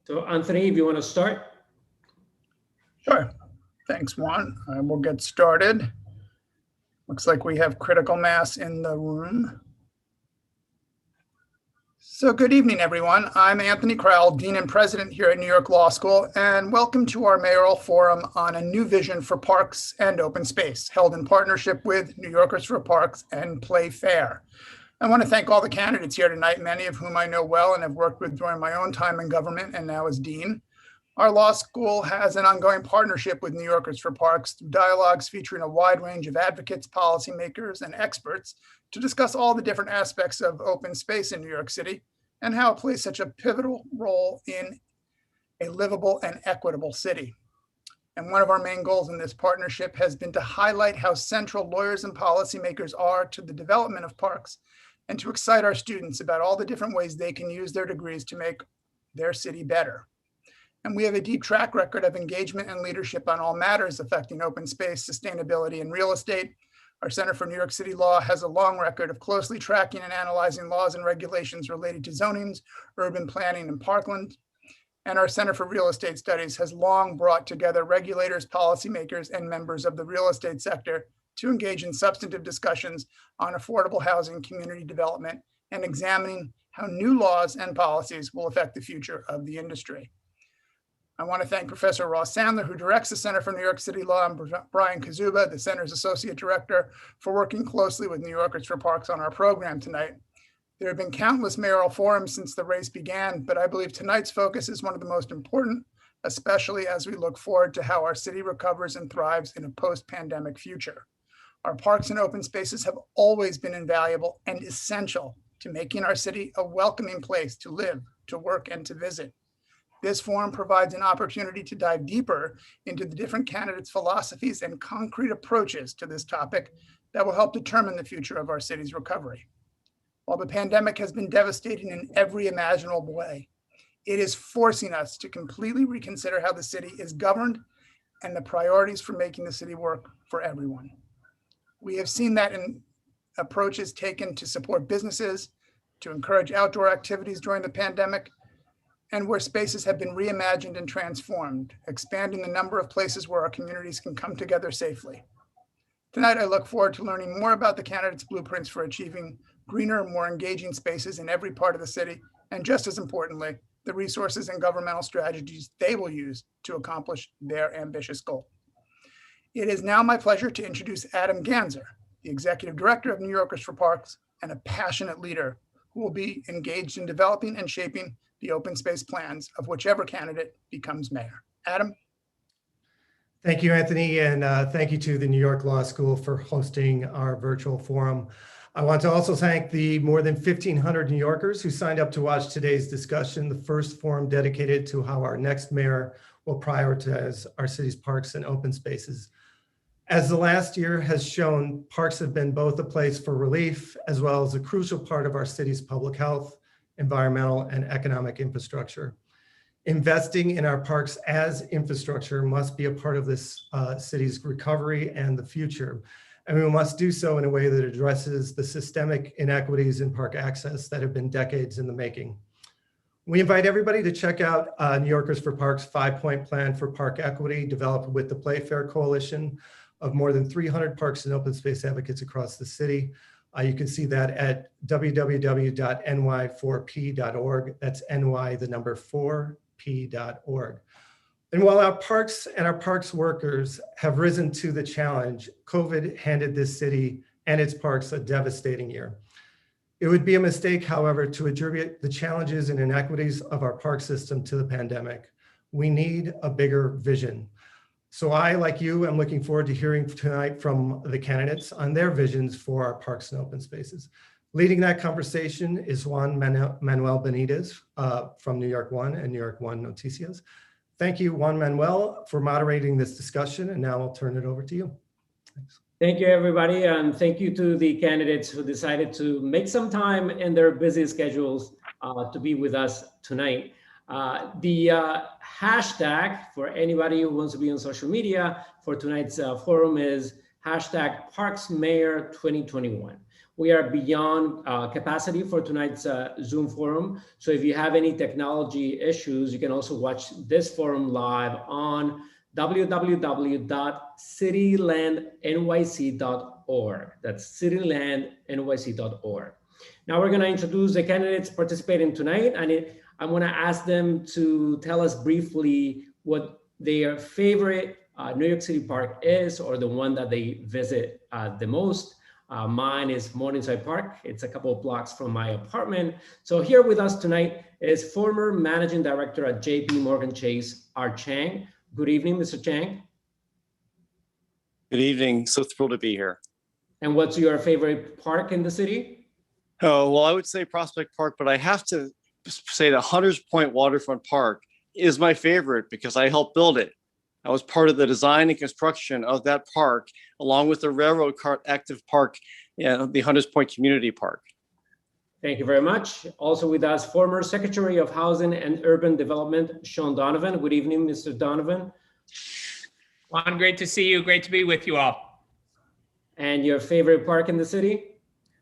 So Anthony, if you want to start. Sure. Thanks, Juan. We'll get started. Looks like we have critical mass in the room. So good evening, everyone. I'm Anthony Crowell, Dean and President here at New York Law School, and welcome to our Mayoral Forum on a new vision for parks and open space, held in partnership with New Yorkers for Parks and Play Fair. I want to thank all the candidates here tonight, many of whom I know well and have worked with during my own time in government and now as Dean. Our law school has an ongoing partnership with New Yorkers for Parks through dialogues featuring a wide range of advocates, policymakers, and experts to discuss all the different aspects of open space in New York City and how it plays such a pivotal role in a livable and equitable city. And one of our main goals in this partnership has been to highlight how central lawyers and policymakers are to the development of parks and to excite our students about all the different ways they can use their degrees to make their city better. And we have a deep track record of engagement and leadership on all matters affecting open space, sustainability, and real estate. Our Center for New York City Law has a long record of closely tracking and analyzing laws and regulations related to zonings, urban planning, and parkland. And our Center for Real Estate Studies has long brought together regulators, policymakers, and members of the real estate sector to engage in substantive discussions on affordable housing, community development, and examining how new laws and policies will affect the future of the industry. I want to thank Professor Ross Sandler, who directs the Center for New York City Law, and Brian Kazuba, the center's associate director, for working closely with New Yorkers for Parks on our program tonight. There have been countless mayoral forums since the race began, but I believe tonight's focus is one of the most important, especially as we look forward to how our city recovers and thrives in a post-pandemic future. Our parks and open spaces have always been invaluable and essential to making our city a welcoming place to live, to work, and to visit. This forum provides an opportunity to dive deeper into the different candidates' philosophies and concrete approaches to this topic that will help determine the future of our city's recovery. While the pandemic has been devastating in every imaginable way, it is forcing us to completely reconsider how the city is governed and the priorities for making the city work for everyone. We have seen that in approaches taken to support businesses, to encourage outdoor activities during the pandemic, and where spaces have been reimagined and transformed, expanding the number of places where our communities can come together safely. Tonight, I look forward to learning more about the candidates' blueprints for achieving greener, more engaging spaces in every part of the city, and just as importantly, the resources and governmental strategies they will use to accomplish their ambitious goal. It is now my pleasure to introduce Adam Ganzer, the Executive Director of New Yorkers for Parks and a passionate leader who will be engaged in developing and shaping the open space plans of whichever candidate becomes mayor. Adam? Thank you, Anthony, and thank you to the New York Law School for hosting our virtual forum. I want to also thank the more than 1,500 New Yorkers who signed up to watch today's discussion, the first forum dedicated to how our next mayor will prioritize our city's parks and open spaces. As the last year has shown, parks have been both a place for relief as well as a crucial part of our city's public health, environmental, and economic infrastructure. Investing in our parks as infrastructure must be a part of this city's recovery and the future. And we must do so in a way that addresses the systemic inequities in park access that have been decades in the making. We invite everybody to check out New Yorkers for Parks' 5-point plan for park equity developed with the Playfair Coalition of more than 300 parks and open space advocates across the city. You can see that at www.ny4p.org. That's NY, the number 4p.org. And while our parks and our parks workers have risen to the challenge, COVID handed this city and its parks a devastating year. It would be a mistake, however, to attribute the challenges and inequities of our park system to the pandemic. We need a bigger vision. So I, like you, am looking forward to hearing tonight from the candidates on their visions for our parks and open spaces. Leading that conversation is Juan Manuel Benitez from New York One and New York One Noticias. Thank you, Juan Manuel, for moderating this discussion, and now I'll turn it over to you. Thanks. Thank you, everybody, and thank you to the candidates who decided to make some time in their busy schedules to be with us tonight. The hashtag for anybody who wants to be on social media for tonight's forum is hashtag ParksMayor2021. We are beyond capacity for tonight's Zoom forum. So if you have any technology issues, you can also watch this forum live on www.citylandnyc.org. That's citylandnyc.org. Now we're going to introduce the candidates participating tonight, and I'm going to ask them to tell us briefly what their favorite New York City park is, or the one that they visit the most. Mine is Morningside Park. It's a couple of blocks from my apartment. So here with us tonight is former managing director at JP Morgan Chase, Art Chang. Good evening, Mr. Chang. Good evening. So thrilled to be here. And what's your favorite park in the city? Oh, well, I would say Prospect Park, but I have to say that Hunters Point Waterfront Park is my favorite because I helped build it. I was part of the design and construction of that park, along with the railroad car active park, the Hunters Point Community Park. Thank you very much. Also with us, former Secretary of Housing and Urban Development, Shaun Donovan. Good evening, Mr. Donovan. Juan, great to see you. Great to be with you all. And your favorite park in the city?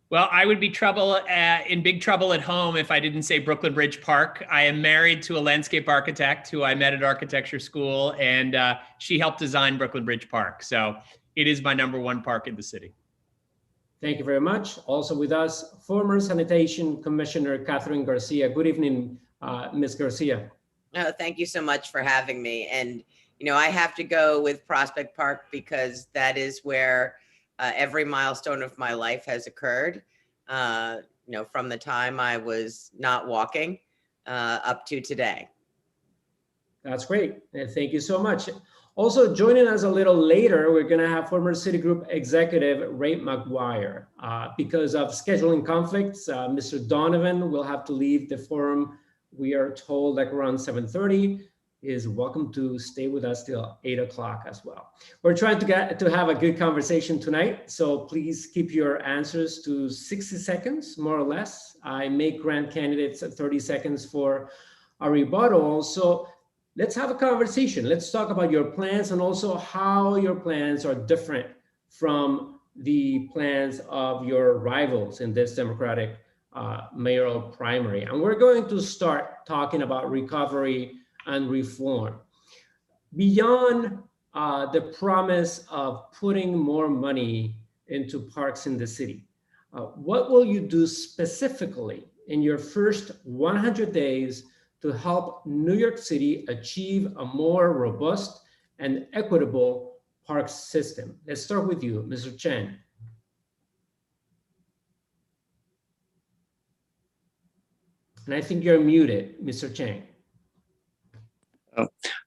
Well, I would be in big trouble at home if I didn't say Brooklyn Bridge Park. I am married to a landscape architect who I met at architecture school, and she helped design Brooklyn Bridge Park. So it is my #1 park in the city. Thank you very much. Also with us, former Sanitation Commissioner Kathryn Garcia. Good evening, Ms. Garcia. Oh, thank you so much for having me. And, I have to go with Prospect Park because that is where every milestone of my life has occurred, from the time I was not walking up to today. That's great. Thank you so much. Also joining us a little later, we're going to have former Citigroup executive Ray McGuire. Because of scheduling conflicts, Mr. Donovan will have to leave the forum. We are told like around 7:30. Is welcome to stay with us till 8 o'clock as well. We're trying to have a good conversation tonight, so please keep your answers to 60 seconds, more or less. I may grant candidates 30 seconds for a rebuttal. So let's have a conversation. Let's talk about your plans and also how your plans are different from the plans of your rivals in this Democratic mayoral primary. And we're going to start talking about recovery and reform. Beyond the promise of putting more money into parks in the city, what will you do specifically in your first 100 days to help New York City achieve a more robust and equitable park system? Let's start with you, Mr. Chang. And I think you're muted, Mr. Chang.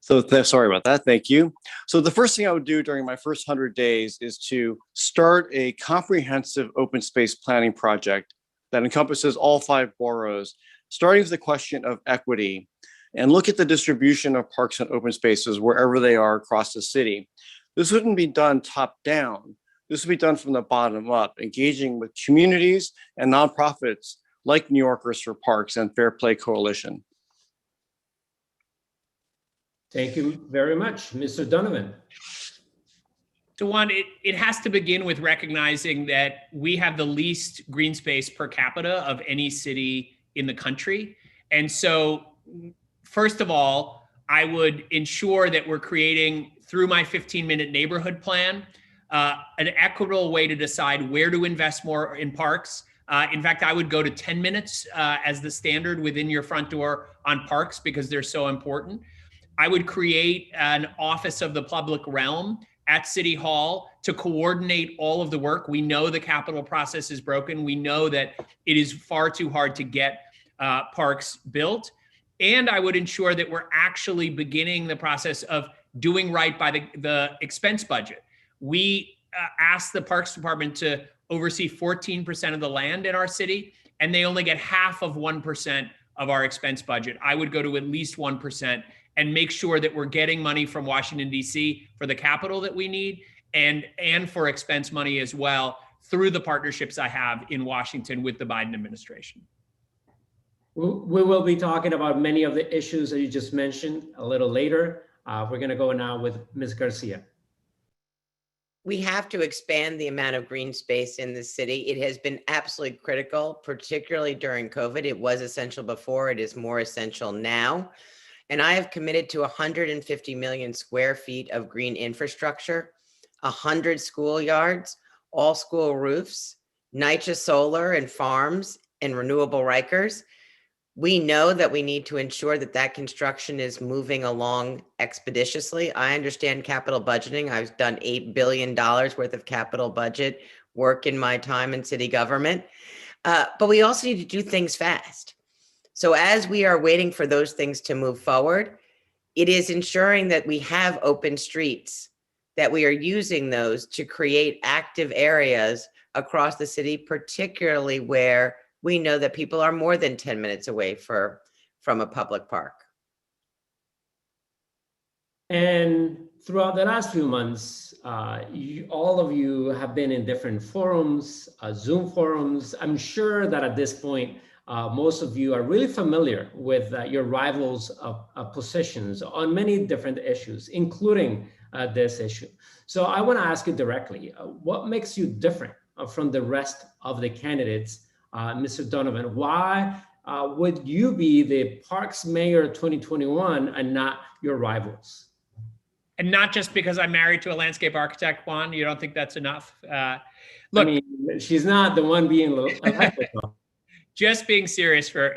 Sorry about that. Thank you. So the first thing I would do during my first 100 days is to start a comprehensive open space planning project that encompasses all 5 boroughs, starting with the question of equity, and look at the distribution of parks and open spaces wherever they are across the city. This wouldn't be done top down. This would be done from the bottom up, engaging with communities and nonprofits like New Yorkers for Parks and Fair Play Coalition. Thank you very much, Mr. Donovan. So Juan, it has to begin with recognizing that we have the least green space per capita of any city in the country. And so, first of all, I would ensure that we're creating, through my 15-minute neighborhood plan, an equitable way to decide where to invest more in parks. In fact, I would go to 10 minutes as the standard within your front door on parks because they're so important. I would create an office of the public realm at City Hall to coordinate all of the work. We know the capital process is broken. We know that it is far too hard to get parks built. And I would ensure that we're actually beginning the process of doing right by the expense budget. We asked the Parks Department to oversee 14% of the land in our city, and they only get half of 1% of our expense budget. I would go to at least 1% and make sure that we're getting money from Washington, D.C. for the capital that we need and for expense money as well through the partnerships I have in Washington with the Biden administration. We will be talking about many of the issues that you just mentioned a little later. We're going to go now with Ms. Garcia. We have to expand the amount of green space in the city. It has been absolutely critical, particularly during COVID. It was essential before, it is more essential now. And I have committed to 150 million square feet of green infrastructure, 100 schoolyards, all school roofs, NYCHA solar and farms, and renewable Rikers. We know that we need to ensure that that construction is moving along expeditiously. I understand capital budgeting. I've done $8 billion worth of capital budget work in my time in city government. But we also need to do things fast. So as we are waiting for those things to move forward, it is ensuring that we have open streets, that we are using those to create active areas across the city, particularly where we know that people are more than 10 minutes away from a public park. And throughout the last few months, all of you have been in different forums, Zoom forums. I'm sure that at this point, most of you are really familiar with your rivals' positions on many different issues, including this issue. So I want to ask you directly, what makes you different from the rest of the candidates? Mr. Donovan, why would you be the Parks Mayor 2021 and not your rivals? And not just because I'm married to a landscape architect, Juan. You don't think that's enough? Look, I mean, she's not the one being elected. Just being serious for,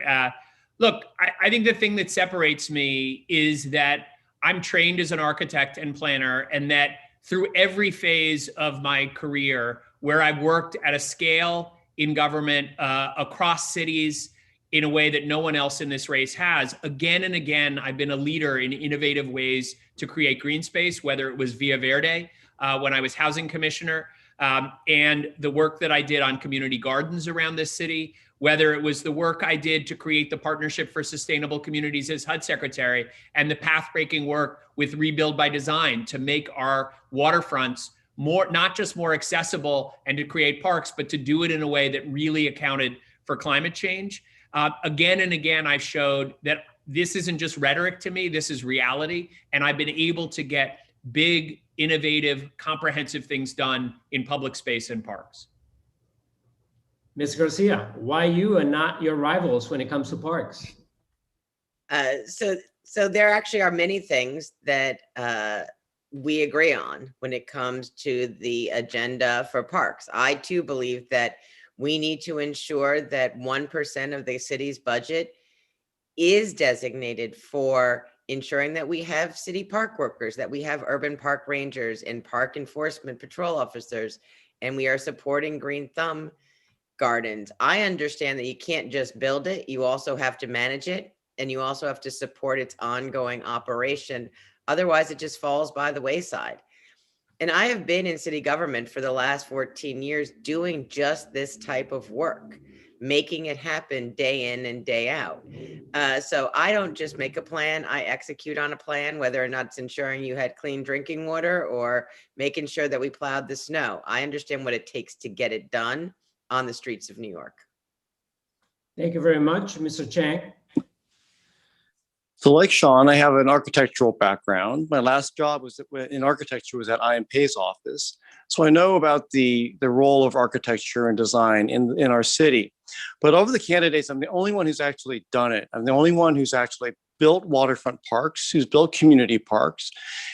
look, I think the thing that separates me is that I'm trained as an architect and planner, and that through every phase of my career where I've worked at a scale in government across cities in a way that no one else in this race has, again and again, I've been a leader in innovative ways to create green space, whether it was Via Verde when I was housing commissioner, and the work that I did on community gardens around this city, whether it was the work I did to create the Partnership for Sustainable Communities as HUD secretary, and the path-breaking work with Rebuild by Design to make our waterfronts more, not just more accessible and to create parks, but to do it in a way that really accounted for climate change. Again and again, I've showed that this isn't just rhetoric to me, this is reality. And I've been able to get big, innovative, comprehensive things done in public space and parks. Ms. Garcia, why you and not your rivals when it comes to parks? So there actually are many things that we agree on when it comes to the agenda for parks. I too believe that we need to ensure that 1% of the city's budget is designated for ensuring that we have city park workers, that we have urban park rangers and park enforcement patrol officers, and we are supporting Green Thumb gardens. I understand that you can't just build it, you also have to manage it, and you also have to support its ongoing operation. Otherwise, it just falls by the wayside. And I have been in city government for the last 14 years doing just this type of work, making it happen day in and day out. So I don't just make a plan, I execute on a plan, whether or not it's ensuring you had clean drinking water or making sure that we plowed the snow. I understand what it takes to get it done on the streets of New York. Thank you very much, Mr. Chang. So like Shaun, I have an architectural background. My last job was in architecture was at IMPA's office. So I know about the role of architecture and design in our city. But of the candidates, I'm the only one who's actually done it. I'm the only one who's actually built waterfront parks, who's built community parks,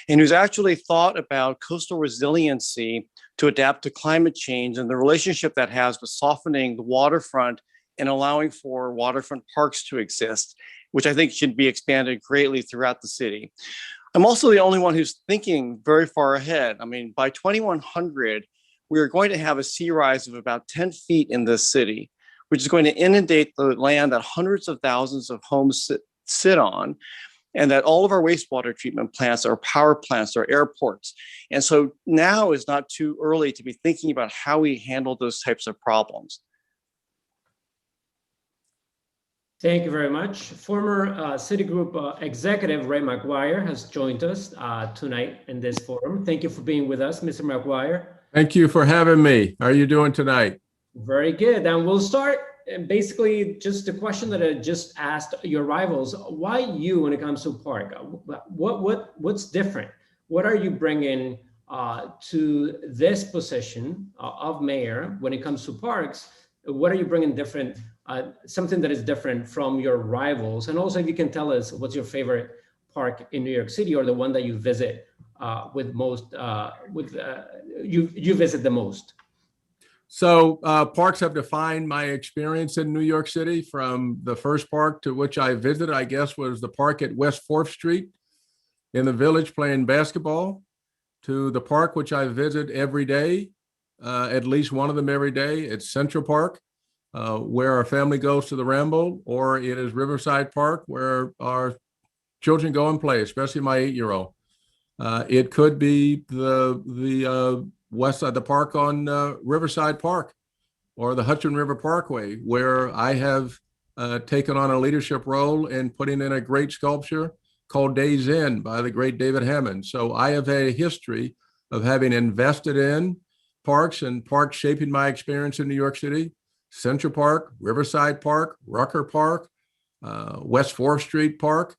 and who's actually thought about coastal resiliency to adapt to climate change and the relationship that has with softening the waterfront and allowing for waterfront parks to exist, which I think should be expanded greatly throughout the city. I'm also the only one who's thinking very far ahead. I mean, by 2100, we are going to have a sea rise of about 10 feet in this city, which is going to inundate the land that hundreds of thousands of homes sit on, and that all of our wastewater treatment plants, our power plants, our airports. And so now is not too early to be thinking about how we handle those types of problems. Thank you very much. Former Citigroup executive Ray McGuire has joined us tonight in this forum. Thank you for being with us, Mr. McGuire. Thank you for having me. How are you doing tonight? Very good. And we'll start basically just the question that I just asked your rivals. Why you when it comes to park? What's different? What are you bringing to this position of mayor when it comes to parks? What are you bringing different, something that is different from your rivals? And also if you can tell us what's your favorite park in New York City or the one that you visit with most, you visit the most? So parks have defined my experience in New York City. From the first park to which I visited, I guess, was the park at West 4th Street in the Village playing basketball, to the park which I visit every day, at least one of them every day. It's Central Park, where our family goes to the Ramble, or it is Riverside Park, where our children go and play, especially my 8-year-old. It could be the west side, the park on Riverside Park, or the Hudson River Parkway, where I have taken on a leadership role in putting in a great sculpture called Days In by the great David Hammond. So I have a history of having invested in parks and parks shaping my experience in New York City. Central Park, Riverside Park, Rucker Park, West 4th Street Park,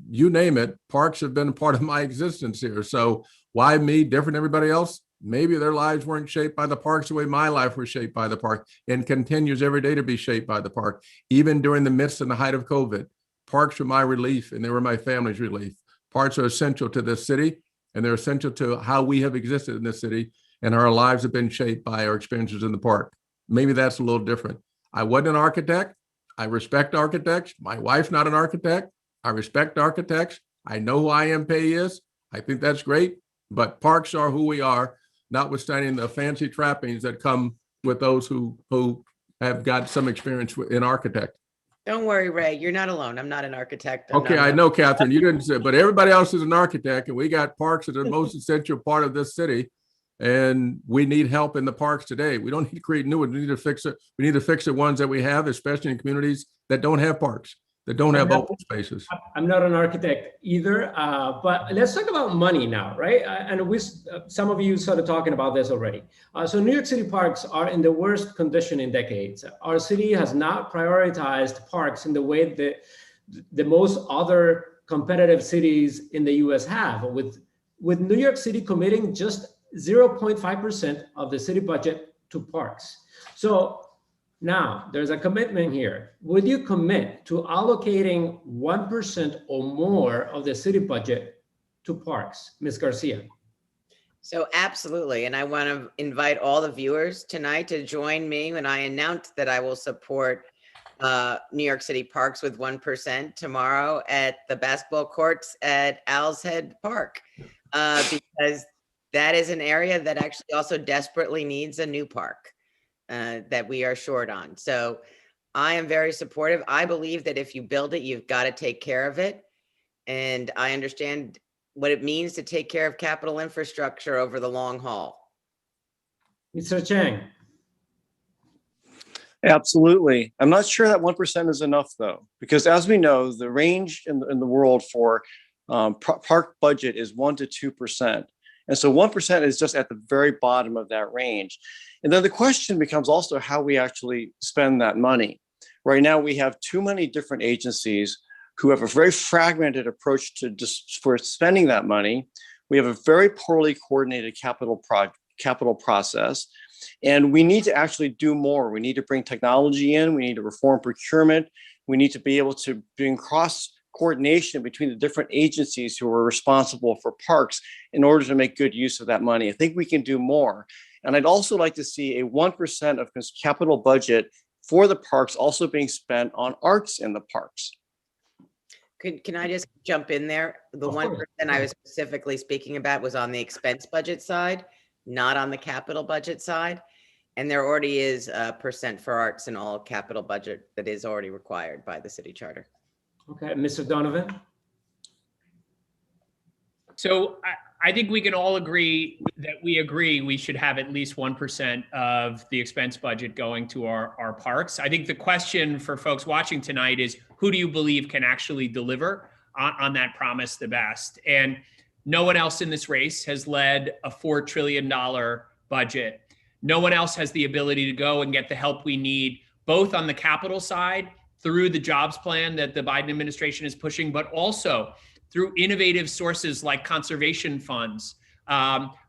you name it, parks have been a part of my existence here. So why me different than everybody else? Maybe their lives weren't shaped by the parks the way my life was shaped by the park, and continues every day to be shaped by the park. Even during the midst and the height of COVID, parks were my relief, and they were my family's relief. Parks are essential to this city, and they're essential to how we have existed in this city, and our lives have been shaped by our experiences in the park. Maybe that's a little different. I wasn't an architect. I respect architects. My wife's not an architect. I respect architects. I know who IMP is. I think that's great, but parks are who we are, notwithstanding the fancy trappings that come with those who have got some experience in architect. Don't worry, Ray, you're not alone. I'm not an architect. Okay, I know, Kathryn, you didn't say, but everybody else is an architect, and we got parks that are the most essential part of this city. And we need help in the parks today. We don't need to create new ones. We need to fix it. We need to fix the ones that we have, especially in communities that don't have parks, that don't have open spaces. I'm not an architect either, but let's talk about money now, right? And some of you started talking about this already. So New York City parks are in the worst condition in decades. Our city has not prioritized parks in the way that the most other competitive cities in the US have, with New York City committing just 0.5% of the city budget to parks. So now there's a commitment here. Would you commit to allocating 1% or more of the city budget to parks, Ms. Garcia? So absolutely. And I want to invite all the viewers tonight to join me when I announce that I will support New York City parks with 1% tomorrow at the basketball courts at Owl's Head Park, because that is an area that actually also desperately needs a new park that we are short on. So I am very supportive. I believe that if you build it, you've got to take care of it. And I understand what it means to take care of capital infrastructure over the long haul. Mr. Chang. Absolutely. I'm not sure that 1% is enough, though, because as we know, the range in the world for park budget is 1% to 2%. And so 1% is just at the very bottom of that range. And then the question becomes also how we actually spend that money. Right now, we have too many different agencies who have a very fragmented approach for spending that money. We have a very poorly coordinated capital process. And we need to actually do more. We need to bring technology in. We need to reform procurement. We need to be able to bring cross coordination between the different agencies who are responsible for parks in order to make good use of that money. I think we can do more. And I'd also like to see a 1% of capital budget for the parks also being spent on arts in the parks. Can I just jump in there? The 1% I was specifically speaking about was on the expense budget side, not on the capital budget side. And there already is a % for arts in all capital budget that is already required by the city charter. Okay, Mr. Donovan. So I think we can all agree that we should have at least 1% of the expense budget going to our parks. I think the question for folks watching tonight is, who do you believe can actually deliver on that promise the best? And no one else in this race has led a $4 trillion budget. No one else has the ability to go and get the help we need, both on the capital side, through the jobs plan that the Biden administration is pushing, but also through innovative sources like conservation funds,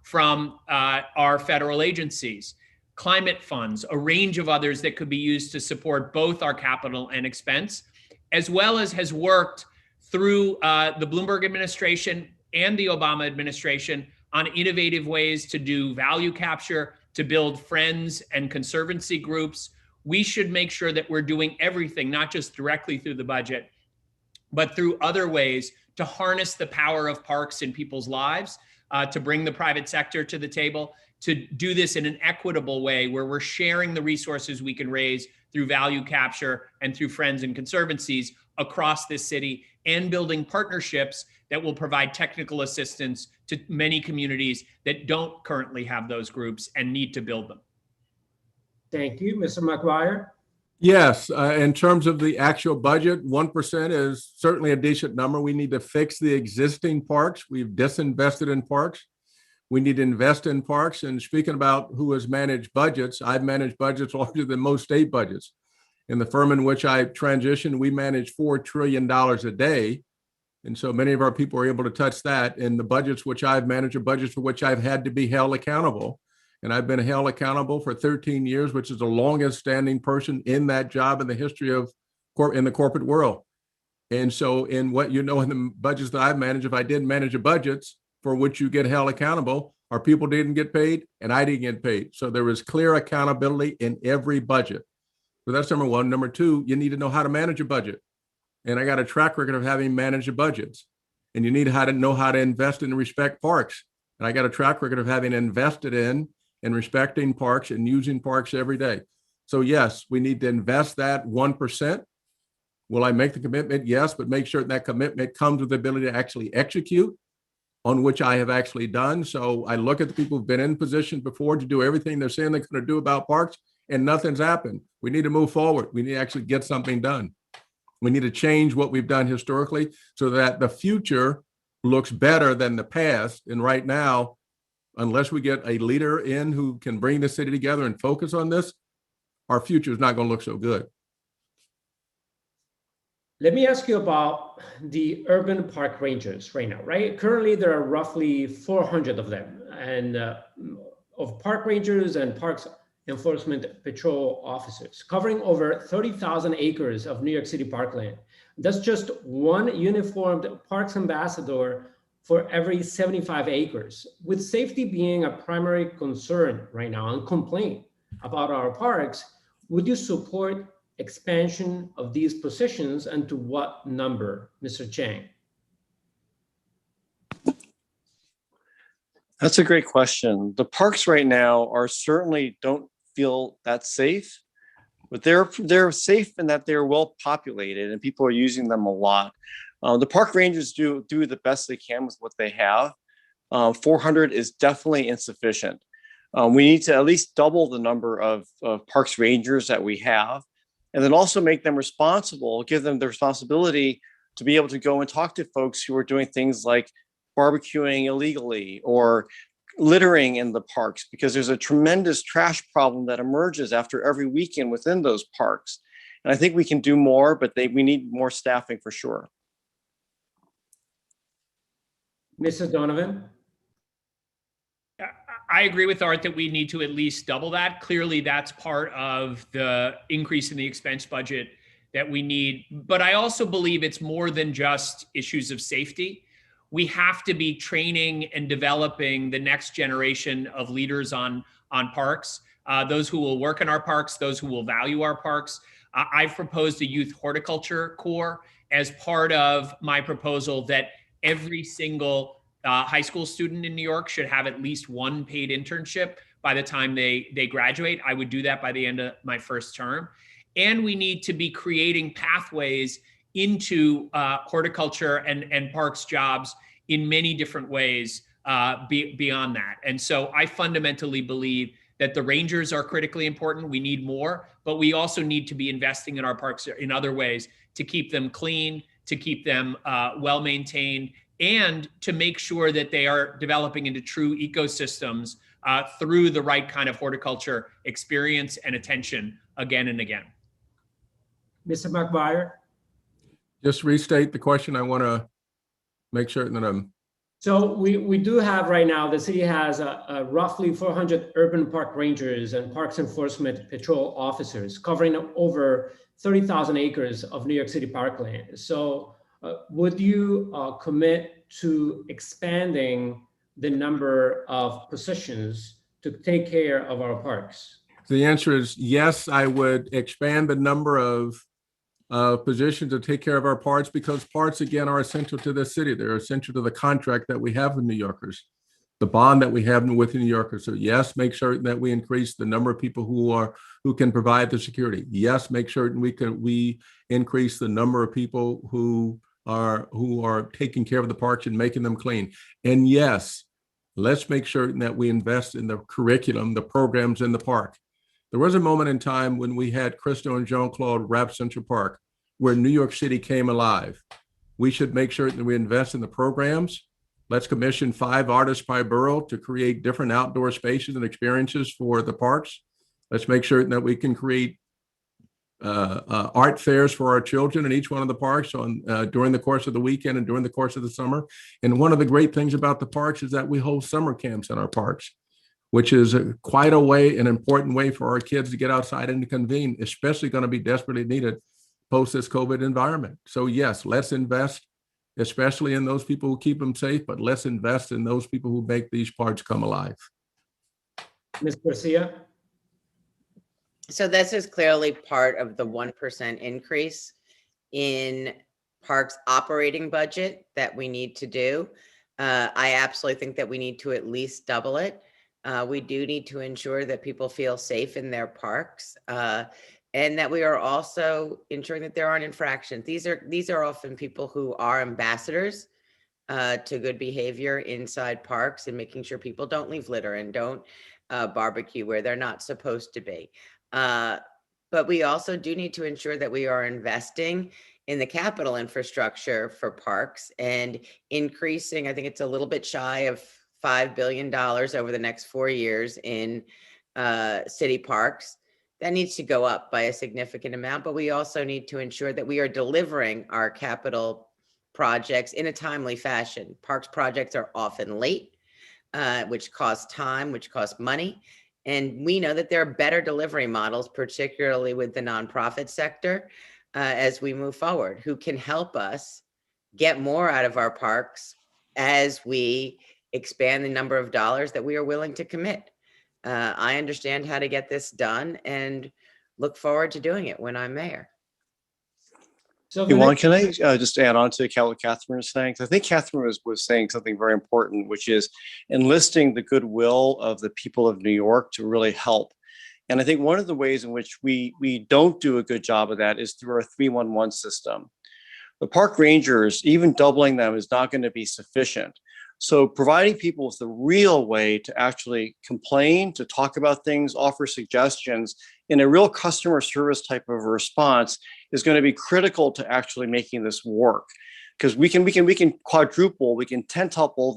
from our federal agencies, climate funds, a range of others that could be used to support both our capital and expense, as well as has worked through the Bloomberg administration and the Obama administration on innovative ways to do value capture, to build friends and conservancy groups. We should make sure that we're doing everything, not just directly through the budget, but through other ways to harness the power of parks in people's lives, to bring the private sector to the table, to do this in an equitable way where we're sharing the resources we can raise through value capture and through friends and conservancies across this city, and building partnerships that will provide technical assistance to many communities that don't currently have those groups and need to build them. Thank you. Mr. McGuire? Yes, in terms of the actual budget, 1% is certainly a decent number. We need to fix the existing parks. We've disinvested in parks. We need to invest in parks. And speaking about who has managed budgets, I've managed budgets larger than most state budgets. In the firm in which I transitioned, we manage $4 trillion a day. And so many of our people are able to touch that. And the budgets which I've managed are budgets for which I've had to be held accountable. And I've been held accountable for 13 years, which is the longest standing person in that job in the history of in the corporate world. And so in what you know in the budgets that I've managed, if I didn't manage the budgets for which you get held accountable, our people didn't get paid and I didn't get paid. So there is clear accountability in every budget. So that's number one. Number two, you need to know how to manage a budget. And I got a track record of having managed the budgets. And you need to know how to invest and respect parks. And I got a track record of having invested in and respecting parks and using parks every day. So yes, we need to invest that 1%. Will I make the commitment? Yes, but make sure that commitment comes with the ability to actually execute, on which I have actually done. So I look at the people who've been in positions before to do everything they're saying they're going to do about parks, and nothing's happened. We need to move forward. We need to actually get something done. We need to change what we've done historically so that the future looks better than the past. And right now, unless we get a leader in who can bring the city together and focus on this, our future is not going to look so good. Let me ask you about the urban park rangers right now, right? Currently, there are roughly 400 of them, and of park rangers and parks enforcement patrol officers covering over 30,000 acres of New York City parkland. That's just one uniformed parks ambassador for every 75 acres, with safety being a primary concern right now and complaint about our parks. Would you support expansion of these positions, and to what number, Mr. Chang? That's a great question. The parks right now are certainly don't feel that safe, but they're safe in that they're well populated and people are using them a lot. The park rangers do the best they can with what they have. 400 is definitely insufficient. We need to at least double the number of parks rangers that we have, and then also make them responsible, give them the responsibility to be able to go and talk to folks who are doing things like barbecuing illegally or littering in the parks, because there's a tremendous trash problem that emerges after every weekend within those parks. And I think we can do more, but we need more staffing for sure. Mr. Donovan? I agree with Art that we need to at least double that. Clearly, that's part of the increase in the expense budget that we need. But I also believe it's more than just issues of safety. We have to be training and developing the next generation of leaders on parks, those who will work in our parks, those who will value our parks. I've proposed a youth horticulture corps as part of my proposal that every single high school student in New York should have at least one paid internship by the time they graduate. I would do that by the end of my first term. And we need to be creating pathways into horticulture and parks jobs in many different ways beyond that. And so I fundamentally believe that the rangers are critically important. We need more, but we also need to be investing in our parks in other ways to keep them clean, to keep them well-maintained, and to make sure that they are developing into true ecosystems through the right kind of horticulture experience and attention again and again. Mr. McGuire? Just restate the question. I want to make sure that I'm So we do have right now, the city has a roughly 400 urban park rangers and parks enforcement patrol officers covering over 30,000 acres of New York City parkland. So would you commit to expanding the number of positions to take care of our parks? The answer is yes, I would expand the number of positions to take care of our parks, because parks, again, are essential to the city. They're essential to the contract that we have with New Yorkers, the bond that we have with New Yorkers. So yes, make certain that we increase the number of people who can provide the security. Yes, make certain we increase the number of people who are taking care of the parks and making them clean. And yes, let's make certain that we invest in the curriculum, the programs in the park. There was a moment in time when we had Crystal and Jean-Claude wrap Central Park, where New York City came alive. We should make sure that we invest in the programs. Let's commission 5 artists by borough to create different outdoor spaces and experiences for the parks. Let's make sure that we can create art fairs for our children in each one of the parks during the course of the weekend and during the course of the summer. And one of the great things about the parks is that we hold summer camps in our parks, which is quite an important way for our kids to get outside and to convene, especially going to be desperately needed post this COVID environment. So yes, let's invest, especially in those people who keep them safe, but let's invest in those people who make these parks come alive. Ms. Garcia? So this is clearly part of the 1% increase in parks operating budget that we need to do. I absolutely think that we need to at least double it. We do need to ensure that people feel safe in their parks, and that we are also ensuring that there aren't infractions. These are often people who are ambassadors to good behavior inside parks, and making sure people don't leave litter and don't barbecue where they're not supposed to be. But we also do need to ensure that we are investing in the capital infrastructure for parks and increasing, I think it's a little bit shy of $5 billion over the next 4 years in city parks. That needs to go up by a significant amount, but we also need to ensure that we are delivering our capital projects in a timely fashion. Parks projects are often late, which costs time, which costs money. And we know that there are better delivery models, particularly with the nonprofit sector, as we move forward, who can help us get more out of our parks as we expand the number of dollars that we are willing to commit. I understand how to get this done and look forward to doing it when I'm mayor. So Juan, can I just add on to what Kathryn was saying? I think Kathryn was saying something very important, which is enlisting the goodwill of the people of New York to really help. And I think one of the ways in which we don't do a good job of that is through our 311 system. The park rangers, even doubling them, is not going to be sufficient. So providing people with the real way to actually complain, to talk about things, offer suggestions in a real customer service type of response is going to be critical to actually making this work. Because we can quadruple, we can tentuple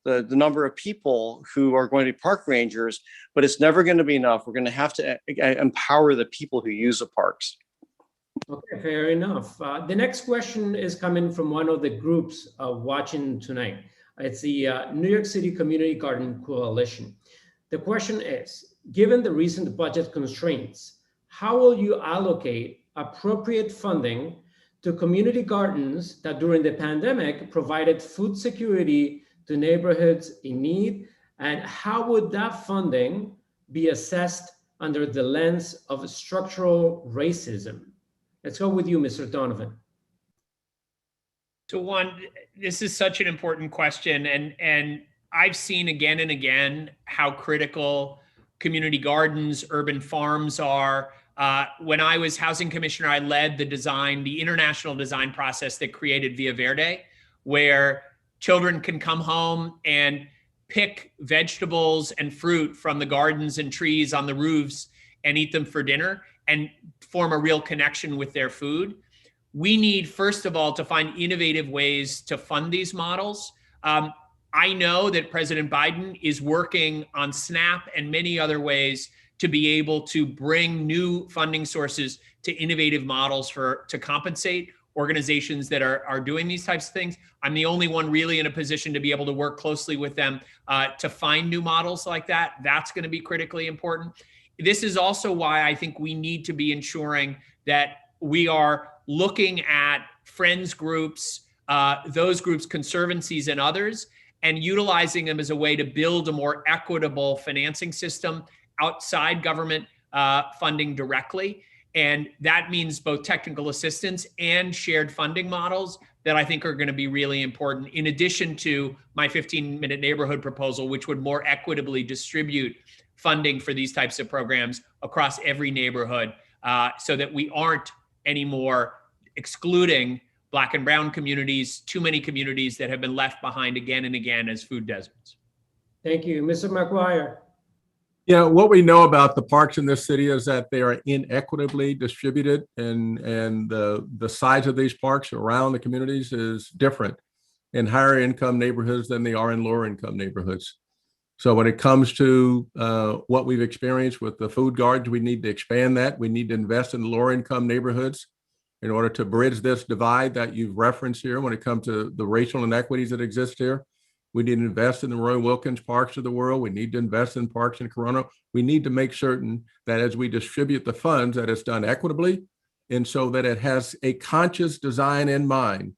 the number of people who are going to be park rangers, but it's never going to be enough. We're going to have to empower the people who use the parks. Okay, fair enough. The next question is coming from one of the groups watching tonight. It's the New York City Community Garden Coalition. The question is, given the recent budget constraints, how will you allocate appropriate funding to community gardens that during the pandemic provided food security to neighborhoods in need? And how would that funding be assessed under the lens of structural racism? Let's go with you, Mr. Donovan. So Juan, this is such an important question. And I've seen again and again how critical community gardens, urban farms are. When I was housing commissioner, I led the international design process that created Via Verde, where children can come home and pick vegetables and fruit from the gardens and trees on the roofs and eat them for dinner and form a real connection with their food. We need, first of all, to find innovative ways to fund these models. I know that President Biden is working on SNAP and many other ways to be able to bring new funding sources to innovative models to compensate organizations that are doing these types of things. I'm the only one really in a position to be able to work closely with them to find new models like that. That's going to be critically important. This is also why I think we need to be ensuring that we are looking at friends groups, those groups, conservancies and others, and utilizing them as a way to build a more equitable financing system outside government funding directly. And that means both technical assistance and shared funding models that I think are going to be really important, in addition to my 15-minute neighborhood proposal, which would more equitably distribute funding for these types of programs across every neighborhood, so that we aren't anymore excluding Black and brown communities, too many communities that have been left behind again and again as food deserts. Thank you. Mr. McGuire. Yeah, what we know about the parks in this city is that they are inequitably distributed, and the size of these parks around the communities is different in higher income neighborhoods than they are in lower income neighborhoods. So when it comes to what we've experienced with the food gardens, we need to expand that. We need to invest in lower income neighborhoods in order to bridge this divide that you've referenced here when it comes to the racial inequities that exist here. We need to invest in the Roy Wilkins parks of the world. We need to invest in parks in Corona. We need to make certain that as we distribute the funds, that it's done equitably, and so that it has a conscious design in mind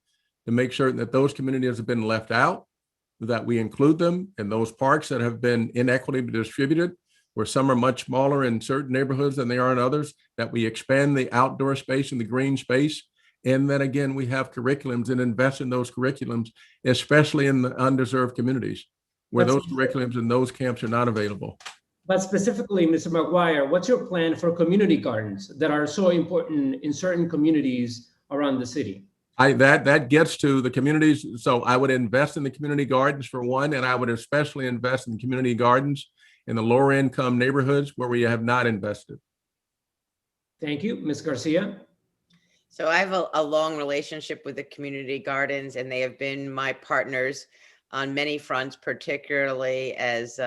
to make certain that those communities have been left out, that we include them in those parks that have been inequitably distributed, where some are much smaller in certain neighborhoods than they are in others, that we expand the outdoor space and the green space. And then again, we have curriculums and invest in those curriculums, especially in the undeserved communities where those curriculums and those camps are not available. But specifically, Mr. McGuire, what's your plan for community gardens that are so important in certain communities around the city? That gets to the communities. So I would invest in the community gardens for one, and I would especially invest in community gardens in the lower income neighborhoods where we have not invested. Thank you. Ms. Garcia? So I have a long relationship with the community gardens, and they have been my partners on many fronts, particularly as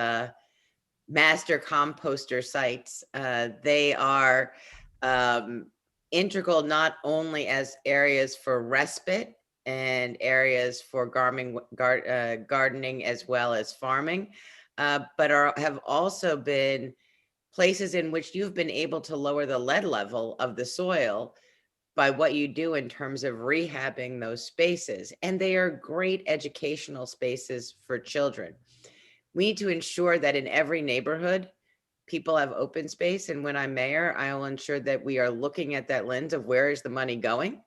master composter sites. They are integral not only as areas for respite and areas for gardening as well as farming, but have also been places in which you've been able to lower the lead level of the soil by what you do in terms of rehabbing those spaces. And they are great educational spaces for children. We need to ensure that in every neighborhood, people have open space. And when I'm mayor, I will ensure that we are looking at that lens of where is the money going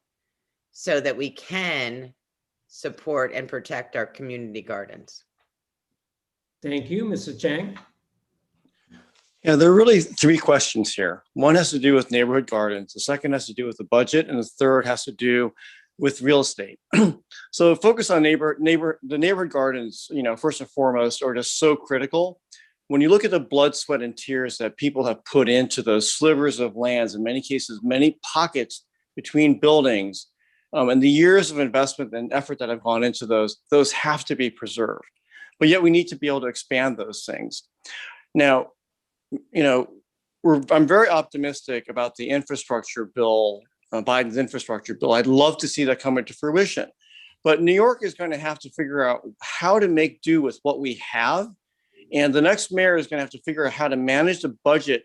so that we can support and protect our community gardens. Thank you. Mr. Chang? Yeah, there are really three questions here. One has to do with neighborhood gardens. The second has to do with the budget, and the third has to do with real estate. So focus on the neighborhood gardens, first and foremost, are just so critical. When you look at the blood, sweat, and tears that people have put into those slivers of lands, in many cases, many pockets between buildings, and the years of investment and effort that have gone into those have to be preserved. But yet we need to be able to expand those things. Now, I'm very optimistic about the infrastructure bill, Biden's infrastructure bill. I'd love to see that come into fruition. But New York is going to have to figure out how to make do with what we have. And the next mayor is going to have to figure out how to manage the budget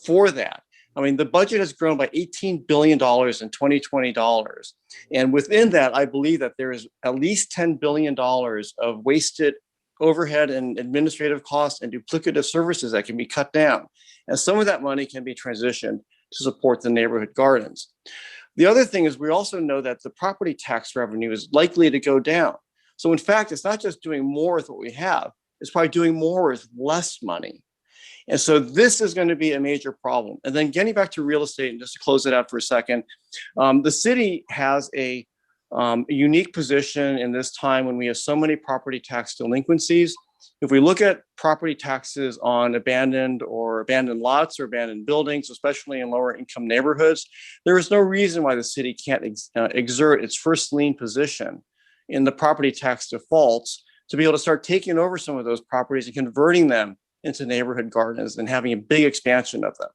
for that. I mean, the budget has grown by $18 billion in 2020 dollars. And within that, I believe that there is at least $10 billion of wasted overhead and administrative costs and duplicative services that can be cut down. And some of that money can be transitioned to support the neighborhood gardens. The other thing is we also know that the property tax revenue is likely to go down. So in fact, it's not just doing more with what we have, it's probably doing more with less money. And so this is going to be a major problem. And then getting back to real estate, and just to close it out for a second, the city has a unique position in this time when we have so many property tax delinquencies. If we look at property taxes on abandoned lots or abandoned buildings, especially in lower income neighborhoods, there is no reason why the city can't exert its first lien position in the property tax defaults to be able to start taking over some of those properties and converting them into neighborhood gardens and having a big expansion of them.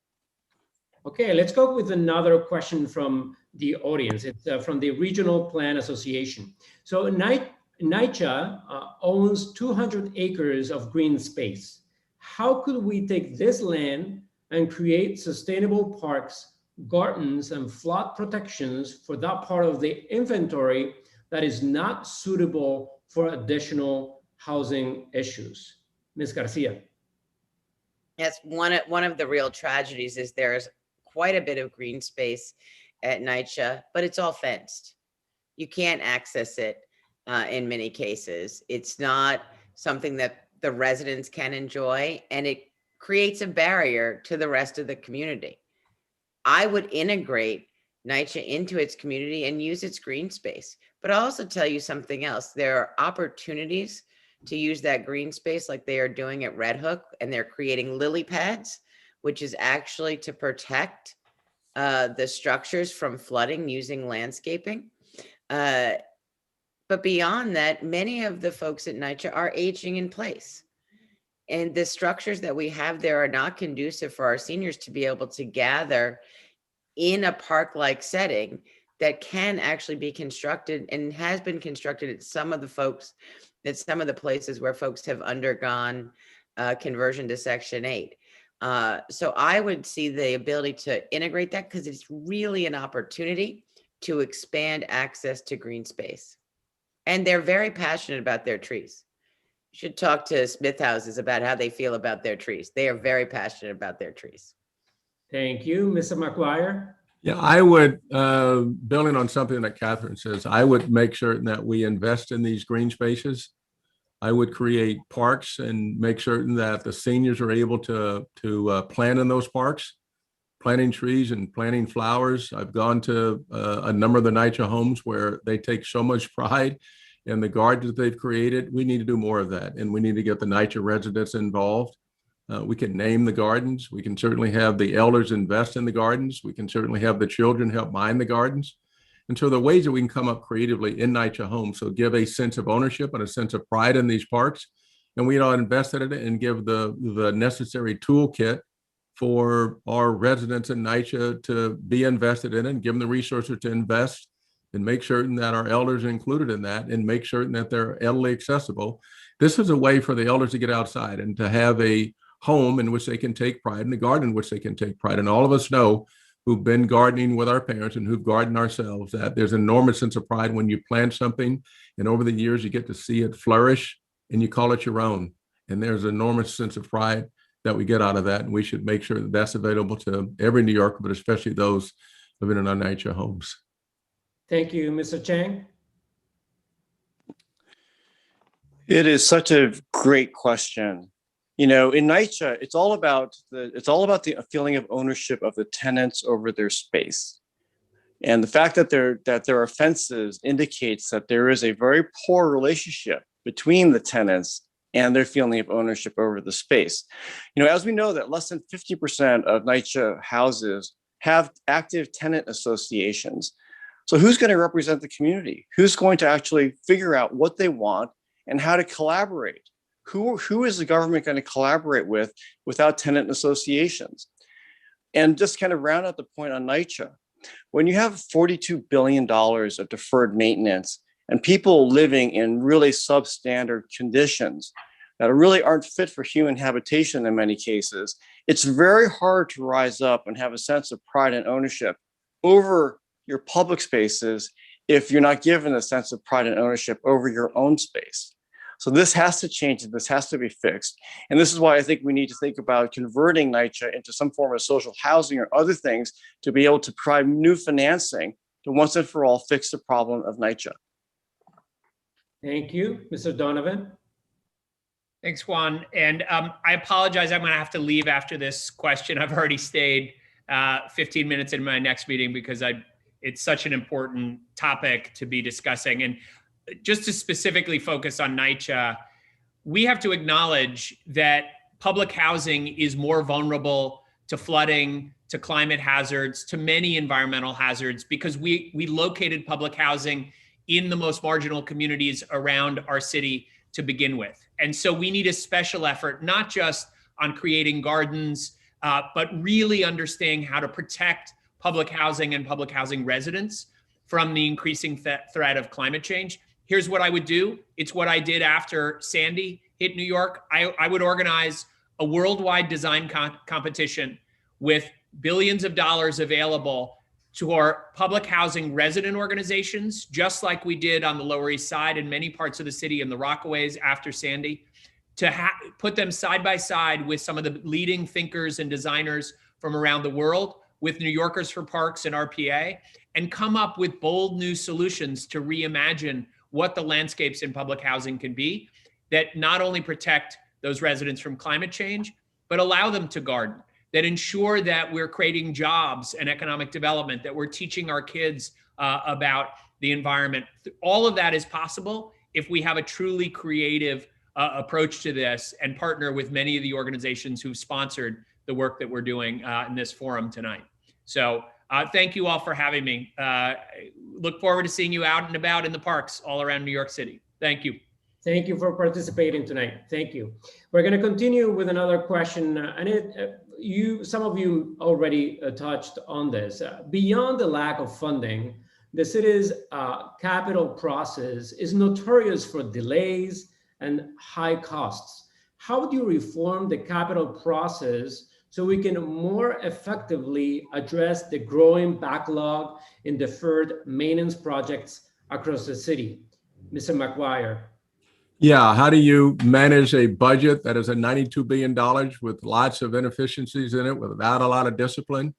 Okay, let's go with another question from the audience. It's from the Regional Plan Association. So NYCHA owns 200 acres of green space. How could we take this land and create sustainable parks, gardens, and flood protections for that part of the inventory that is not suitable for additional housing issues? Ms. Garcia. Yes, one of the real tragedies is there's quite a bit of green space at NYCHA, but it's all fenced. You can't access it in many cases. It's not something that the residents can enjoy, and it creates a barrier to the rest of the community. I would integrate NYCHA into its community and use its green space. But I'll also tell you something else. There are opportunities to use that green space like they are doing at Red Hook, and they're creating lily pads, which is actually to protect the structures from flooding using landscaping. But beyond that, many of the folks at NYCHA are aging in place. And the structures that we have there are not conducive for our seniors to be able to gather in a park-like setting that can actually be constructed and has been constructed at some of the places where folks have undergone conversion to Section 8. So I would see the ability to integrate that because it's really an opportunity to expand access to green space. And they're very passionate about their trees. You should talk to Smith Houses about how they feel about their trees. They are very passionate about their trees. Thank you. Mr. McGuire? Yeah, I would, building on something that Kathryn says, I would make certain that we invest in these green spaces. I would create parks and make certain that the seniors are able to plant in those parks, planting trees and planting flowers. I've gone to a number of the NYCHA homes where they take so much pride in the gardens that they've created. We need to do more of that, and we need to get the NYCHA residents involved. We can name the gardens. We can certainly have the elders invest in the gardens. We can certainly have the children help mind the gardens. And so the ways that we can come up creatively in NYCHA homes, so give a sense of ownership and a sense of pride in these parks. And we all invest in it and give the necessary toolkit for our residents in NYCHA to be invested in it and give them the resources to invest and make certain that our elders are included in that and make certain that they're elderly accessible. This is a way for the elders to get outside and to have a home in which they can take pride, in a garden in which they can take pride. And all of us know who've been gardening with our parents and who've gardened ourselves that there's an enormous sense of pride when you plant something and over the years you get to see it flourish and you call it your own. And there's an enormous sense of pride that we get out of that. And we should make sure that that's available to every New Yorker, but especially those living in our NYCHA homes. Thank you. Mr. Chang? It is such a great question. You know, in NYCHA, it's all about the feeling of ownership of the tenants over their space. And the fact that there are fences indicates that there is a very poor relationship between the tenants and their feeling of ownership over the space. You know, as we know that less than 50% of NYCHA houses have active tenant associations. So who's going to represent the community? Who's going to actually figure out what they want and how to collaborate? Who is the government going to collaborate with without tenant associations? And just kind of round out the point on NYCHA, when you have $42 billion of deferred maintenance and people living in really substandard conditions that really aren't fit for human habitation in many cases, it's very hard to rise up and have a sense of pride and ownership over your public spaces if you're not given a sense of pride and ownership over your own space. So this has to change and this has to be fixed. And this is why I think we need to think about converting NYCHA into some form of social housing or other things to be able to provide new financing to once and for all fix the problem of NYCHA. Thank you. Mr. Donovan? Thanks, Juan. And I apologize. I'm going to have to leave after this question. I've already stayed 15 minutes in my next meeting because it's such an important topic to be discussing. And just to specifically focus on NYCHA, we have to acknowledge that public housing is more vulnerable to flooding, to climate hazards, to many environmental hazards, because we located public housing in the most marginal communities around our city to begin with. And so we need a special effort, not just on creating gardens, but really understanding how to protect public housing and public housing residents from the increasing threat of climate change. Here's what I would do. It's what I did after Sandy hit New York. I would organize a worldwide design competition with billions of dollars available to our public housing resident organizations, just like we did on the Lower East Side and many parts of the city in the Rockaways after Sandy, to put them side by side with some of the leading thinkers and designers from around the world, with New Yorkers for Parks and RPA, and come up with bold new solutions to reimagine what the landscapes in public housing can be that not only protect those residents from climate change, but allow them to garden, that ensure that we're creating jobs and economic development, that we're teaching our kids about the environment. All of that is possible if we have a truly creative approach to this and partner with many of the organizations who've sponsored the work that we're doing in this forum tonight. So thank you all for having me. Look forward to seeing you out and about in the parks all around New York City. Thank you. Thank you for participating tonight. Thank you. We're going to continue with another question, and some of you already touched on this. Beyond the lack of funding, the city's capital process is notorious for delays and high costs. How do you reform the capital process so we can more effectively address the growing backlog in deferred maintenance projects across the city? Mr. McGuire. Yeah, how do you manage a budget that is a $92 billion with lots of inefficiencies in it without a lot of discipline?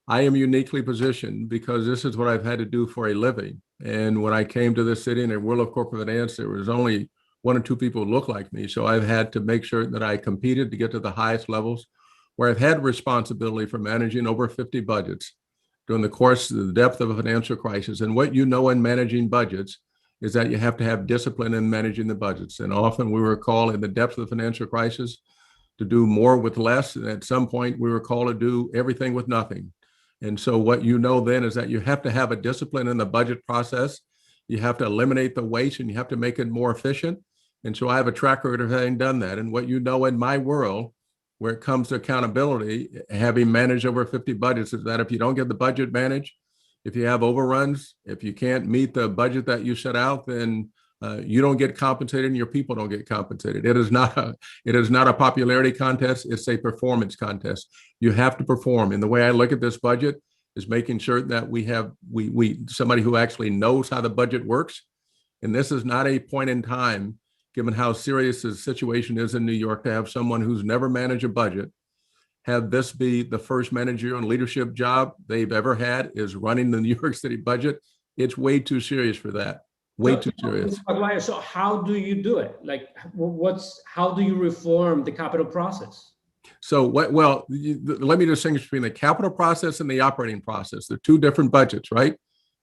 I am uniquely positioned because this is what I've had to do for a living. And when I came to this city in the world of corporate finance, there was only one or two people who looked like me. So I've had to make sure that I competed to get to the highest levels, where I've had responsibility for managing over 50 budgets during the course of the depth of a financial crisis. And what you know in managing budgets is that you have to have discipline in managing the budgets. And often we were called in the depths of the financial crisis to do more with less. And at some point we were called to do everything with nothing. And so what you know then is that you have to have a discipline in the budget process. You have to eliminate the waste and you have to make it more efficient. And so I have a track record of having done that. And what you know in my world, where it comes to accountability, having managed over 50 budgets, is that if you don't get the budget managed, if you have overruns, if you can't meet the budget that you set out, then you don't get compensated and your people don't get compensated. It is not a popularity contest. It's a performance contest. You have to perform. And the way I look at this budget is making sure that we have somebody who actually knows how the budget works. And this is not a point in time, given how serious the situation is in New York, to have someone who's never managed a budget have this be the first managerial and leadership job they've ever had, is running the New York City budget. It's way too serious for that. Way too serious. So how do you do it? Like, how do you reform the capital process? So let me distinguish between the capital process and the operating process. They're two different budgets, right?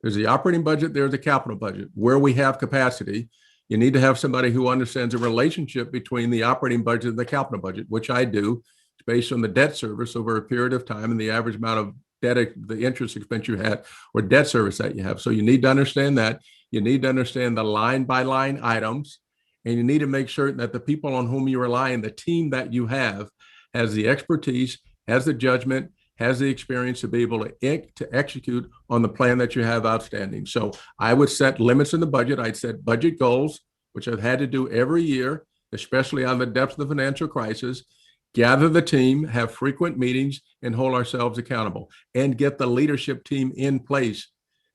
There's the operating budget, there's the capital budget. Where we have capacity, you need to have somebody who understands the relationship between the operating budget and the capital budget, which I do. It's based on the debt service over a period of time and the average amount of debt, the interest expense you had, or debt service that you have. So you need to understand that. You need to understand the line by line items, and you need to make sure that the people on whom you rely and the team that you have has the expertise, has the judgment, has the experience to be able to execute on the plan that you have outstanding. So I would set limits in the budget. I'd set budget goals, which I've had to do every year, especially on the depths of the financial crisis, gather the team, have frequent meetings, and hold ourselves accountable, and get the leadership team in place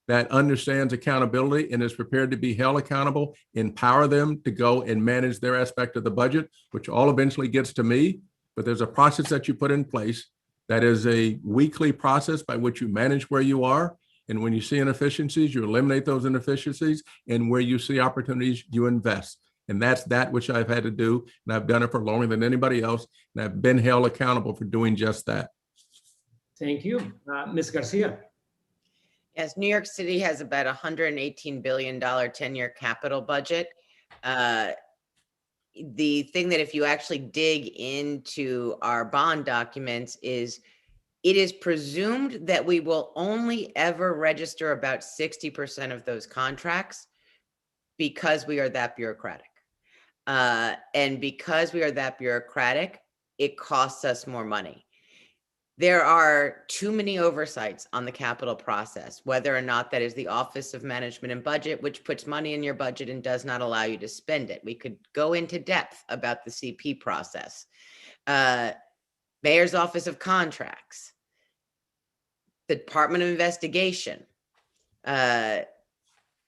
that understands accountability and is prepared to be held accountable, empower them to go and manage their aspect of the budget, which all eventually gets to me. But there's a process that you put in place that is a weekly process by which you manage where you are. And when you see inefficiencies, you eliminate those inefficiencies. And where you see opportunities, you invest. And that's that which I've had to do. And I've done it for longer than anybody else. And I've been held accountable for doing just that. Thank you. Ms. Garcia. Yes, New York City has about $118 billion 10-year capital budget. The thing that if you actually dig into our bond documents is it is presumed that we will only ever register about 60% of those contracts because we are that bureaucratic. And because we are that bureaucratic, it costs us more money. There are too many oversights on the capital process, whether or not that is the Office of Management and Budget, which puts money in your budget and does not allow you to spend it. We could go into depth about the CP process. Mayor's Office of Contracts, the Department of Investigation, the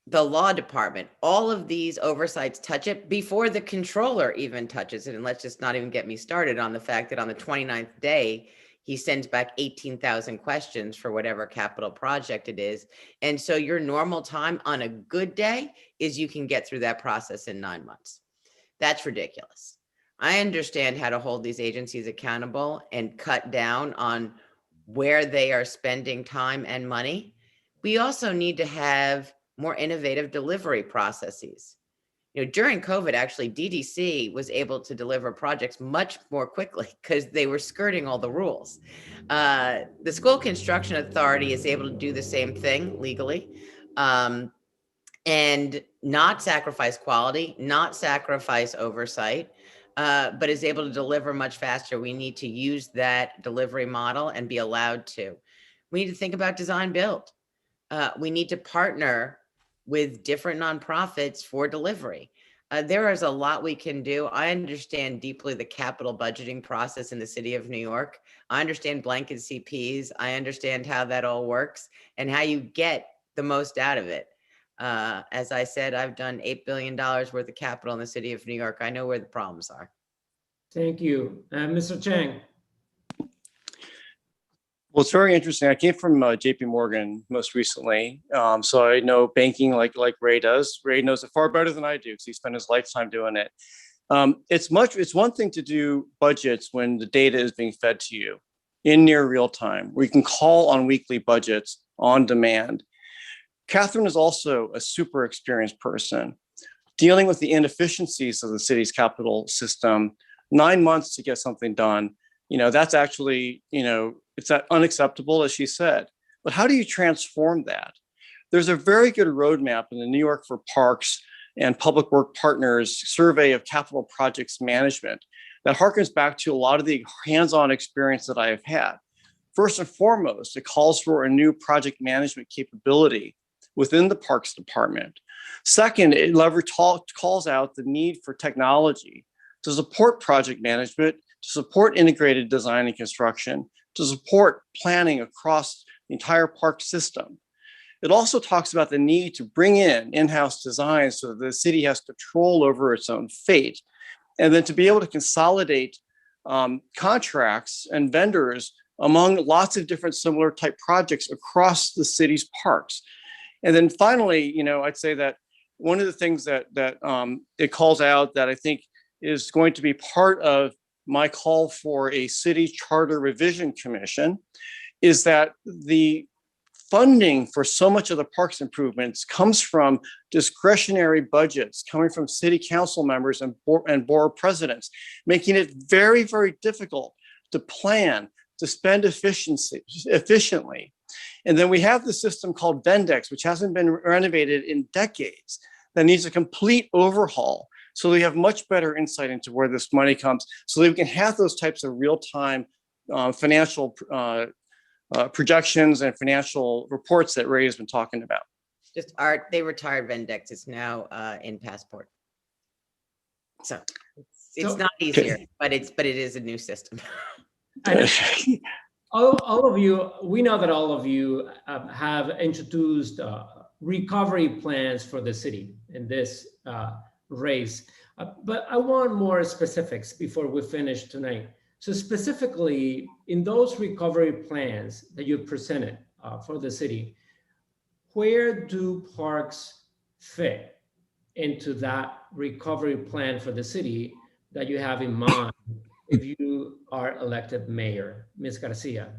law department, all of these oversights touch it before the controller even touches it. And let's just not even get me started on the fact that on the 29th day, he sends back 18,000 questions for whatever capital project it is. And so your normal time on a good day is you can get through that process in 9 months. That's ridiculous. I understand how to hold these agencies accountable and cut down on where they are spending time and money. We also need to have more innovative delivery processes. During COVID, actually, DDC was able to deliver projects much more quickly because they were skirting all the rules. The School Construction Authority is able to do the same thing legally and not sacrifice quality, not sacrifice oversight, but is able to deliver much faster. We need to use that delivery model and be allowed to. We need to think about design build. We need to partner with different nonprofits for delivery. There is a lot we can do. I understand deeply the capital budgeting process in the city of New York. I understand blanket CPs. I understand how that all works and how you get the most out of it. As I said, I've done $8 billion worth of capital in the city of New York. I know where the problems are. Thank you. Mr. Chang. Well, it's very interesting. I came from JP Morgan most recently. So I know banking like Ray does. Ray knows it far better than I do because he spent his lifetime doing it. It's one thing to do budgets when the data is being fed to you in near real time, where you can call on weekly budgets on demand. Kathryn is also a super experienced person dealing with the inefficiencies of the city's capital system. 9 months to get something done, that's actually, it's unacceptable, as she said. But how do you transform that? There's a very good roadmap in the New York for Parks and Public Work Partners survey of capital projects management that harkens back to a lot of the hands-on experience that I have had. First and foremost, it calls for a new project management capability within the Parks Department. Second, it calls out the need for technology to support project management, to support integrated design and construction, to support planning across the entire park system. It also talks about the need to bring in-house design so that the city has control over its own fate, and then to be able to consolidate contracts and vendors among lots of different similar type projects across the city's parks. And then finally, I'd say that one of the things that it calls out that I think is going to be part of my call for a city charter revision commission is that the funding for so much of the parks improvements comes from discretionary budgets coming from city council members and board presidents, making it very, very difficult to plan, to spend efficiently. And then we have the system called Vendex, which hasn't been renovated in decades, that needs a complete overhaul. So we have much better insight into where this money comes so that we can have those types of real-time financial projections and financial reports that Ray has been talking about. Just they retired Vendex. It's now in Passport. So it's not easier, but it is a new system. All of you, we know that all of you have introduced recovery plans for the city in this race. But I want more specifics before we finish tonight. So specifically, in those recovery plans that you presented for the city, where do parks fit into that recovery plan for the city that you have in mind if you are elected mayor? Ms. Garcia.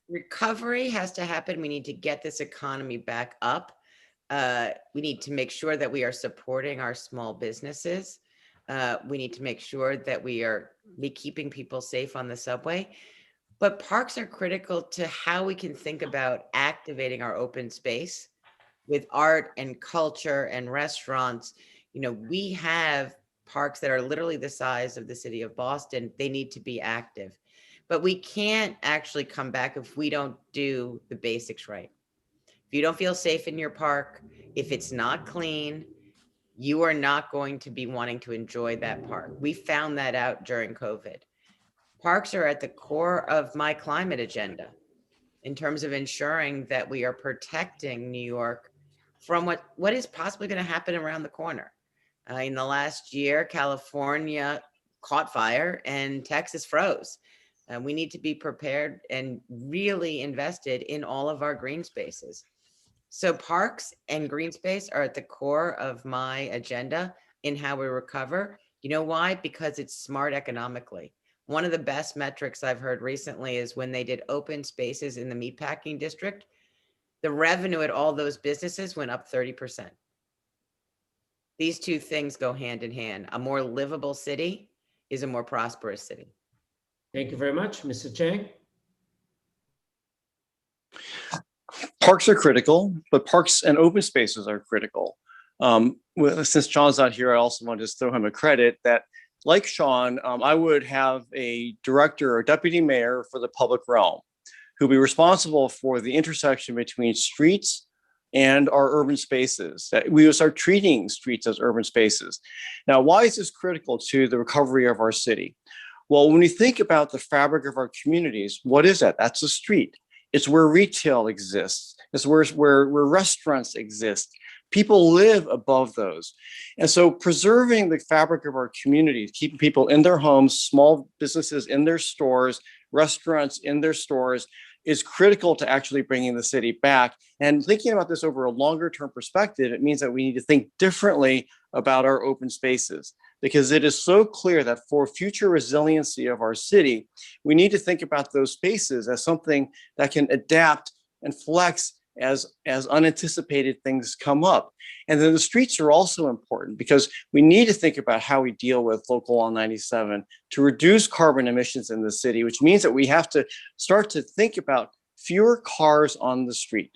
Recovery has to happen. We need to get this economy back up. We need to make sure that we are supporting our small businesses. We need to make sure that we are keeping people safe on the subway. But parks are critical to how we can think about activating our open space with art and culture and restaurants. We have parks that are literally the size of the city of Boston. They need to be active. but we can't actually come back if we don't do the basics right. If you don't feel safe in your park, if it's not clean, you are not going to be wanting to enjoy that park. We found that out during COVID. Parks are at the core of my climate agenda in terms of ensuring that we are protecting New York from what is possibly going to happen around the corner. In the last year, California caught fire and Texas froze. We need to be prepared and really invested in all of our green spaces. So parks and green space are at the core of my agenda in how we recover. You know why? Because it's smart economically. One of the best metrics I've heard recently is when they did open spaces in the meatpacking district, the revenue at all those businesses went up 30%. These two things go hand in hand. A more livable city is a more prosperous city. Thank you very much, Mr. Chang. Parks are critical, but parks and open spaces are critical. Since Shaun's not here, I also want to just throw him a credit that, like Shaun, I would have a director or deputy mayor for the public realm who would be responsible for the intersection between streets and our urban spaces. That we would start treating streets as urban spaces. Now, why is this critical to the recovery of our city? Well, when you think about the fabric of our communities, what is that? That's a street. It's where retail exists. It's where restaurants exist. People live above those. And so preserving the fabric of our communities, keeping people in their homes, small businesses in their stores, restaurants in their stores, is critical to actually bringing the city back. And thinking about this over a longer term perspective, it means that we need to think differently about our open spaces, because it is so clear that for future resiliency of our city, we need to think about those spaces as something that can adapt and flex as unanticipated things come up. And then the streets are also important because we need to think about how we deal with Local Law 97 to reduce carbon emissions in the city, which means that we have to start to think about fewer cars on the street.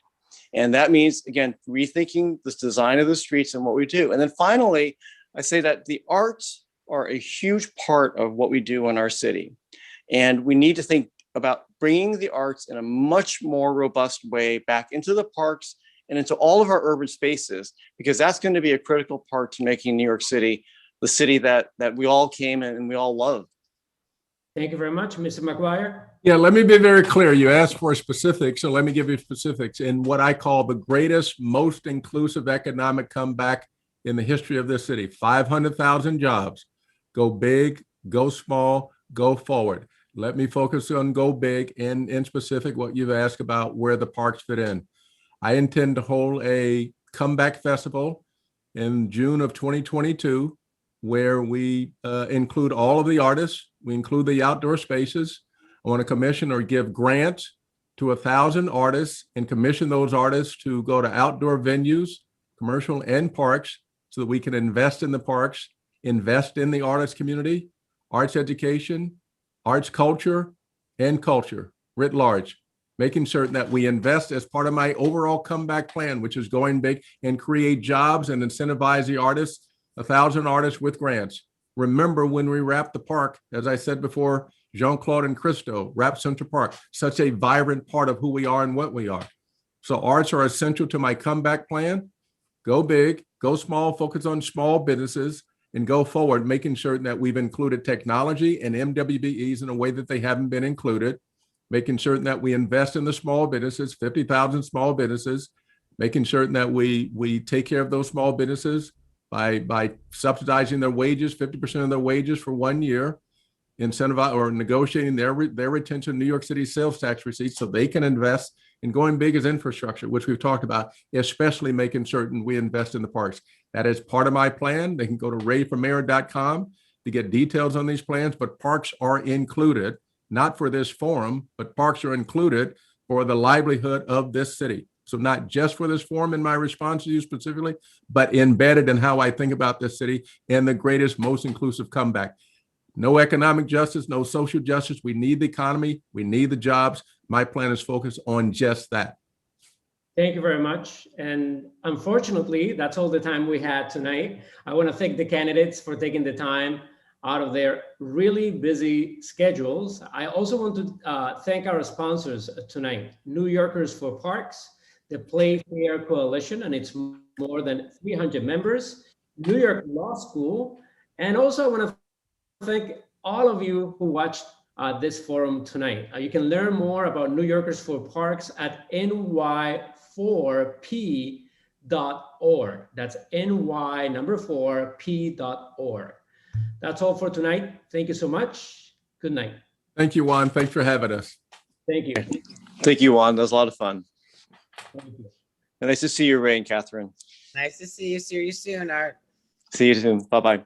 And that means, again, rethinking the design of the streets and what we do. And then finally, I say that the arts are a huge part of what we do in our city. And we need to think about bringing the arts in a much more robust way back into the parks and into all of our urban spaces, because that's going to be a critical part to making New York City the city that we all came and we all love. Thank you very much, Mr. McGuire. Yeah, let me be very clear. You asked for specifics, so let me give you specifics. In what I call the greatest, most inclusive economic comeback in the history of this city, 500,000 jobs. Go big, go small, go forward. Let me focus on go big and in specific what you've asked about where the parks fit in. I intend to hold a comeback festival in June of 2022, where we include all of the artists. We include the outdoor spaces. I want to commission or give grants to 1,000 artists and commission those artists to go to outdoor venues, commercial and parks, so that we can invest in the parks, invest in the artist community, arts education, arts culture, and culture writ large, making certain that we invest as part of my overall comeback plan, which is going big and create jobs and incentivize the artists, 1,000 artists with grants. Remember when we wrapped the park, as I said before, Jean-Claude and Christo wrapped Central Park, such a vibrant part of who we are and what we are. So arts are essential to my comeback plan. Go big, go small, focus on small businesses, and go forward, making certain that we've included technology and MWBEs in a way that they haven't been included, making certain that we invest in the small businesses, 50,000 small businesses, making certain that we take care of those small businesses by subsidizing their wages, 50% of their wages for 1 year, incentivize or negotiating their retention of New York City sales tax receipts so they can invest in going big as infrastructure, which we've talked about, especially making certain we invest in the parks. That is part of my plan. They can go to readyformayor.com to get details on these plans, but parks are included, not for this forum, but parks are included for the livelihood of this city. So not just for this forum in my response to you specifically, but embedded in how I think about this city and the greatest, most inclusive comeback. No economic justice, no social justice. We need the economy. We need the jobs. My plan is focused on just that. Thank you very much. And unfortunately, that's all the time we had tonight. I want to thank the candidates for taking the time out of their really busy schedules. I also want to thank our sponsors tonight, New Yorkers for Parks, the Play Fair Coalition, and it's more than 300 members, New York Law School, and also I want to thank all of you who watched this forum tonight. You can learn more about New Yorkers for Parks at ny4p.org. That's ny4p.org. That's all for tonight. Thank you so much. Good night. Thank you, Juan. Thanks for having us. Thank you. Thank you, Juan. That was a lot of fun. Thank you. And nice to see you, Ray and Kathryn. Nice to see you. See you soon, Art. See you soon. Bye-bye.